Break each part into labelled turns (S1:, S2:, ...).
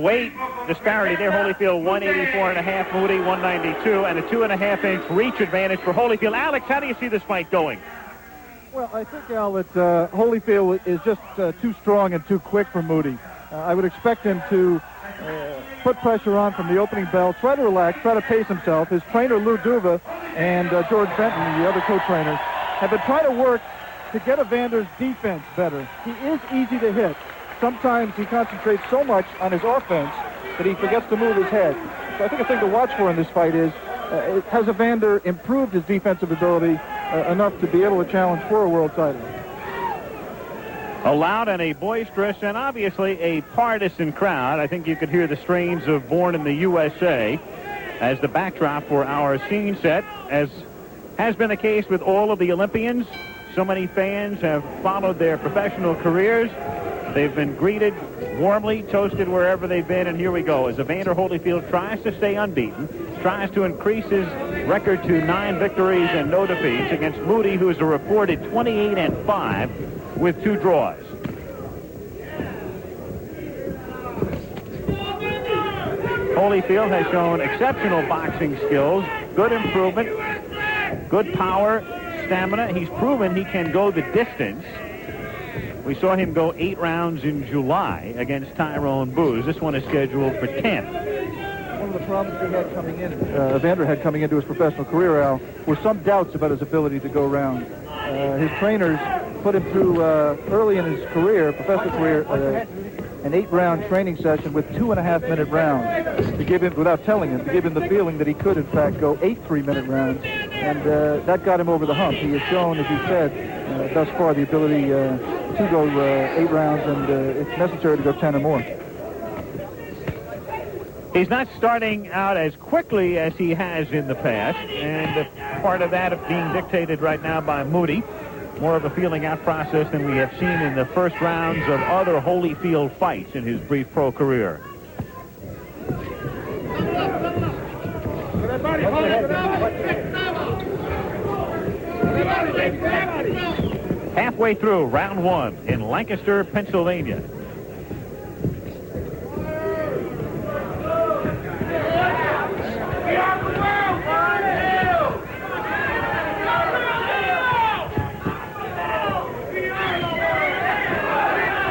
S1: weight disparity there. Holyfield 184.5, Mutti 192, and a 2.5-inch reach advantage for Holyfield. Alex, how do you see this fight going?
S2: Well, I think, Al, that Holyfield is just too strong and too quick for Mutti. I would expect him to put pressure on from the opening bell, try to relax, try to pace himself. His trainer, Lou Duva, and George Benton, the other co-trainer, have been trying to work to get Evander's defense better. He is easy to hit. Sometimes he concentrates so much on his offense that he forgets to move his head. So I think a thing to watch for in this fight is, has Evander improved his defensive ability enough to be able to challenge for a world title?
S1: A loud and a boisterous and obviously a partisan crowd. I think you could hear the strains of Born in the USA as the backdrop for our scene set. As has been the case with all of the Olympians, so many fans have followed their professional careers. They've been greeted warmly, toasted wherever they've been, and here we go. As Evander Holyfield tries to stay unbeaten, tries to increase his record to 9 victories and no defeats against Mutti, who is a reported 28-5 with 2 draws. Holyfield has shown exceptional boxing skills, good improvement, good power, stamina. He's proven he can go the distance. We saw him go 8 rounds in July against Tyrone Booz. This one is scheduled for 10.
S2: One of the problems he had coming in, Evander had coming into his professional career, Al, were some doubts about his ability to go round. His trainers put him through, early in his career, professional career, an 8-round training session with 2.5-minute rounds to give him, without telling him, to give him the feeling that he could, in fact, go 8 3-minute rounds. And that got him over the hump. He has shown, as you said, thus far the ability to go 8 rounds and, if necessary, to go 10 or more.
S1: He's not starting out as quickly as he has in the past, and part of that being dictated right now by Mutti. More of a feeling out process than we have seen in the first rounds of other Holyfield fights in his brief pro career. Halfway through round 1 in Lancaster, Pennsylvania.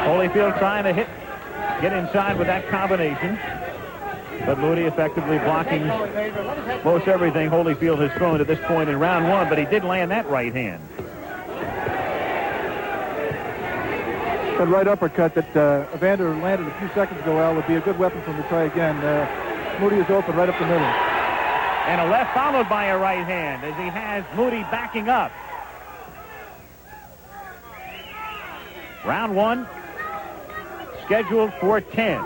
S1: Holyfield trying to get inside with that combination, but Mutti effectively blocking most everything Holyfield has thrown to this point in round 1, but he did land that right hand.
S2: That right uppercut that Evander landed a few seconds ago, Al, would be a good weapon for him to try again. Mutti is open right up the middle.
S1: And a left followed by a right hand as he has Mutti backing up. Round 1 scheduled for 10.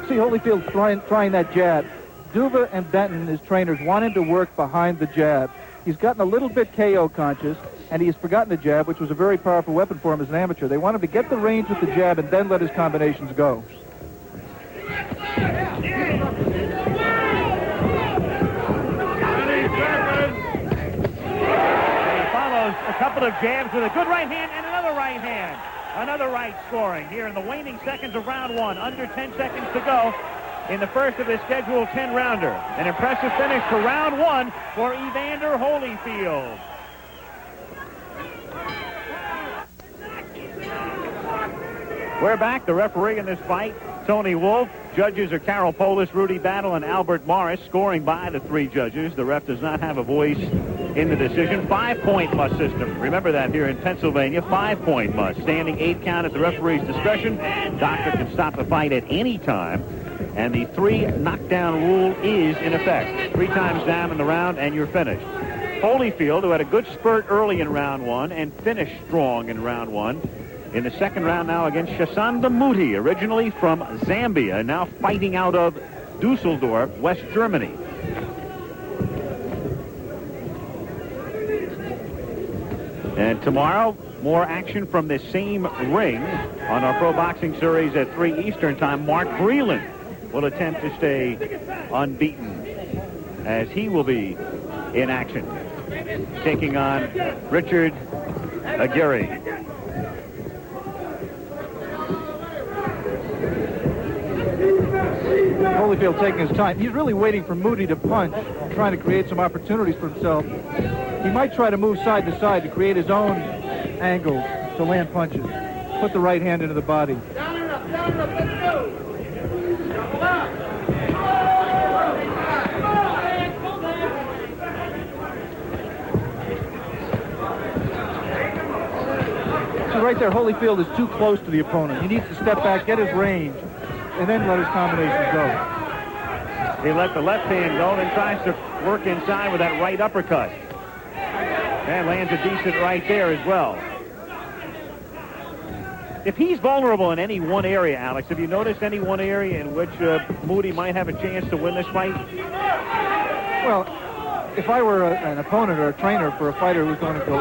S2: See Holyfield trying that jab. Duva and Benton, his trainers, want him to work behind the jab. He's gotten a little bit KO conscious, and he has forgotten the jab, which was a very powerful weapon for him as an amateur. They want him to get the range with the jab and then let his combinations go.
S1: He follows a couple of jabs with a good right hand and another right hand. Another right scoring here in the waning seconds of round 1. Under 10 seconds to go in the first of his scheduled 10-rounder. An impressive finish to round 1 for Evander Holyfield. We're back. The referee in this fight, Tony Wolf. Judges are Carol Polis, Rudy Battle, and Albert Morris. Scoring by the 3 judges. The ref does not have a voice in the decision. 5-point must system. Remember that here in Pennsylvania. 5-point must. Standing 8 count at the referee's discretion. Doctor can stop the fight at any time. And the 3 knockdown rule is in effect. 3 times down in the round and you're finished. Holyfield, who had a good spurt early in round 1 and finished strong in round 1. In the second round now against Chisanda Mutti, originally from Zambia, now fighting out of Dusseldorf, West Germany. And tomorrow, more action from this same ring on our Pro Boxing Series at 3 Eastern Time. Mark Breland will attempt to stay unbeaten as he will be in action, taking on Richard Aguirre.
S2: Holyfield taking his time. He's really waiting for Mutti to punch, trying to create some opportunities for himself. He might try to move side to side to create his own angles to land punches. Put the right hand into the body.
S3: Down and up, let's go.
S2: So right there, Holyfield is too close to the opponent. He needs to step back, get his range, and then let his combinations go.
S1: He let the left hand go, then tries to work inside with that right uppercut. And lands a decent right there as well. If he's vulnerable in any one area, Alex, have you noticed any one area in which Mutti might have a chance to win this fight?
S2: Well, if I were an opponent or a trainer for a fighter who's going to be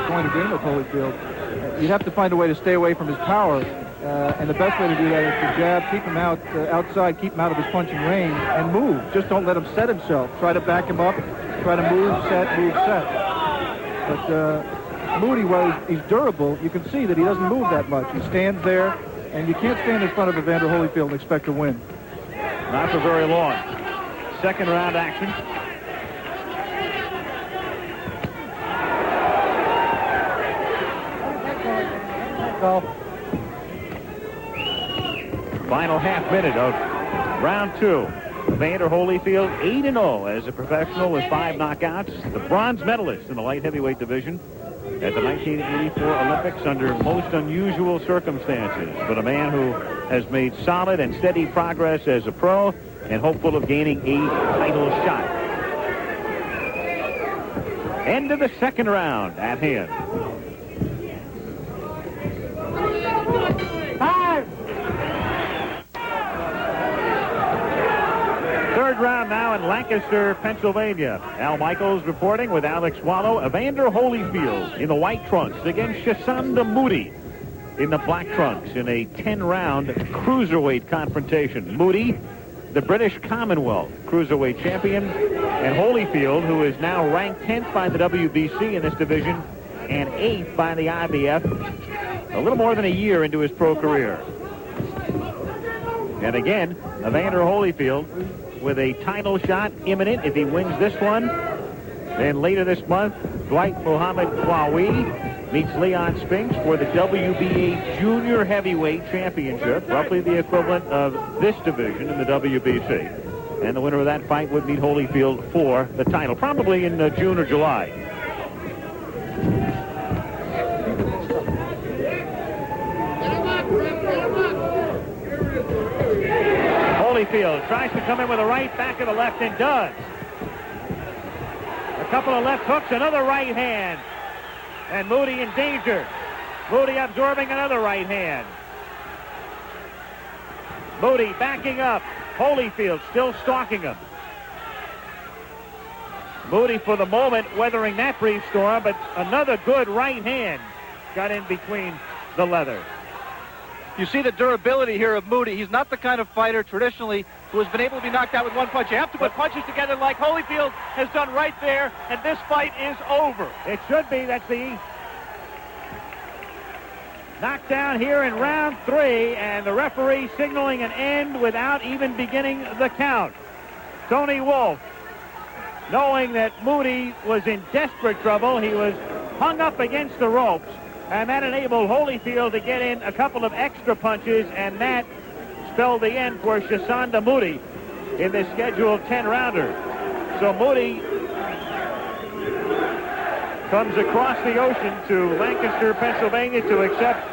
S2: in with Holyfield, you'd have to find a way to stay away from his power. And the best way to do that is to jab, keep him out outside, keep him out of his punching range, and move. Just don't let him set himself. Try to back him up. Try to move, set. But Mutti, while he's durable, you can see that he doesn't move that much. He stands there, and you can't stand in front of Evander Holyfield and expect to win.
S1: Not for very long. Second round action. Final half minute of round 2. Evander Holyfield 8-0 as a professional with 5 knockouts. The bronze medalist in the light heavyweight division at the 1984 Olympics under most unusual circumstances. But a man who has made solid and steady progress as a pro and hopeful of gaining a title shot. End of the second round at hand. Third round now in Lancaster, Pennsylvania. Al Michaels reporting with Alex Wallow. Evander Holyfield in the white trunks against Chisanda Mutti in the black trunks in a 10-round cruiserweight confrontation. Mutti, the British Commonwealth cruiserweight champion, and Holyfield, who is now ranked 10th by the WBC in this division and 8th by the IBF, a little more than a year into his pro career. And again, Evander Holyfield with a title shot imminent if he wins this one. Then later this month, Dwight Muhammad Qawi meets Leon Spinks for the WBA Junior Heavyweight Championship, roughly the equivalent of this division in the WBC. And the winner of that fight would meet Holyfield for the title, probably in June or July. Holyfield tries to come in with a right, back of the left, and does. A couple of left hooks, another right hand. And Mutti in danger. Mutti absorbing another right hand. Mutti backing up. Holyfield still stalking him. Mutti for the moment weathering that brief storm, but another good right hand got in between the leather.
S2: You see the durability here of Mutti. He's not the kind of fighter traditionally who has been able to be knocked out with one punch. You have to put punches together like Holyfield has done right there, and this fight is over.
S1: It should be. That's the knockdown here in round 3, and the referee signaling an end without even beginning the count. Tony Wolf, knowing that Mutti was in desperate trouble, he was hung up against the ropes. And that enabled Holyfield to get in a couple of extra punches, and that spelled the end for Chisanda Mutti in this scheduled 10-rounder. So Mutti comes across the ocean to Lancaster, Pennsylvania to accept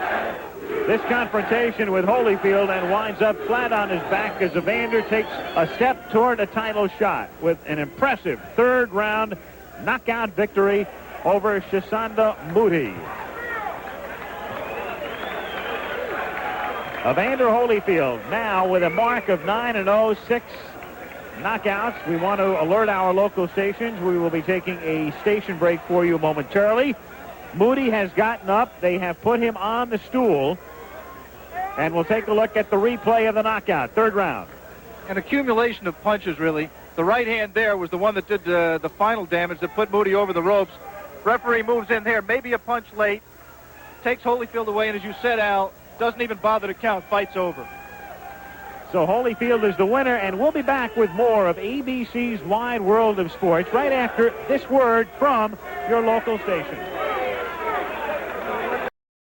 S1: this confrontation with Holyfield and winds up flat on his back as Evander takes a step toward a title shot with an impressive third-round knockout victory over Chisanda Mutti. Evander Holyfield now with a mark of 9-0, 6 knockouts. We want to alert our local stations. We will be taking a station break for you momentarily. Mutti has gotten up. They have put him on the stool. And we'll take a look at the replay of the knockout. Third round.
S2: An accumulation of punches, really. The right hand there was the one that did the final damage that put Mutti over the ropes. Referee moves in there, maybe a punch late, takes Holyfield away, and as you said, Al, doesn't even bother to count. Fight's over.
S1: So Holyfield is the winner, and we'll be back with more of ABC's Wide World of Sports right after this word from your local station.